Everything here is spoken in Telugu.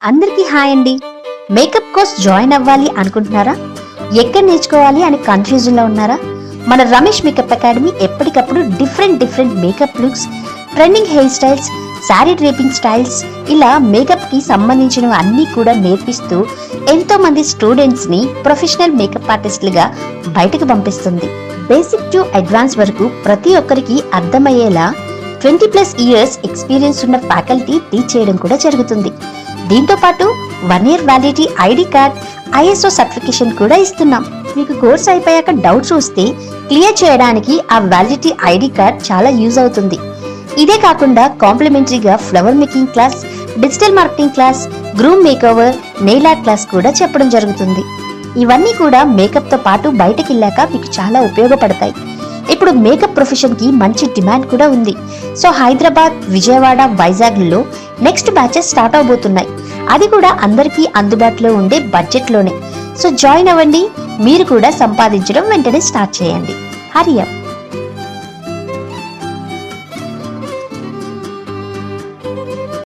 అందరికీ హాయ్ అండి. మేకప్ కోర్స్ జాయిన్ అవ్వాలి అనుకుంటున్నారా? ఎక్కడ నేర్చుకోవాలి అని కన్ఫ్యూజన్ లో ఉన్నారా? మన రమేష్ మేకప్ అకాడమీ ఎప్పటికప్పుడు different makeup looks, trending hair styles, sari draping styles, ఇలా మేకప్ కి సంబంధించిన అన్ని కూడా నేర్పిస్తూ ఎంతో మంది స్టూడెంట్స్ ని ప్రొఫెషనల్ మేకప్ ఆర్టిస్టులుగా బయటకు పంపిస్తుంది. బేసిక్ టు అడ్వాన్స్ వరకు ప్రతి ఒక్కరికి అర్థమయ్యేలా 20+ ఇయర్స్ ఎక్స్పీరియన్స్ ఉన్న ఫ్యాకల్టీ టీచ్ చేయడం కూడా జరుగుతుంది. దీంతో పాటు 1 year validity ID card, ISO certification కూడా ఇస్తున్నాం. మీకు కోర్స్ అయిపోయాక డౌట్స్ వస్తే క్లియర్ చేయడానికి ఆ వ్యాలిడిటీ ఐడి కార్డ్ చాలా యూజ్ అవుతుంది. ఇదే కాకుండా కాంప్లిమెంటరీగా flower making class, digital marketing class, groom makeover, nail art class కూడా చెప్పడం జరుగుతుంది. ఇవన్నీ కూడా మేకప్ తో పాటు బయటకి వెళ్ళాక మీకు చాలా ఉపయోగపడతాయి. ఇప్పుడు మేకప్ ప్రొఫెషన్ కి మంచి డిమాండ్ కూడా ఉంది. సో హైదరాబాద్, విజయవాడ, వైజాగ్ లో నెక్స్ట్ బ్యాచెస్ స్టార్ట్ అవబోతున్నాయి. అది కూడా అందరికీ అందుబాటులో ఉండే బడ్జెట్ లోనే. సో జాయిన్ అవ్వండి. మీరు కూడా సంపాదించడం వెంటనే స్టార్ట్ చేయండి. హరి అప్.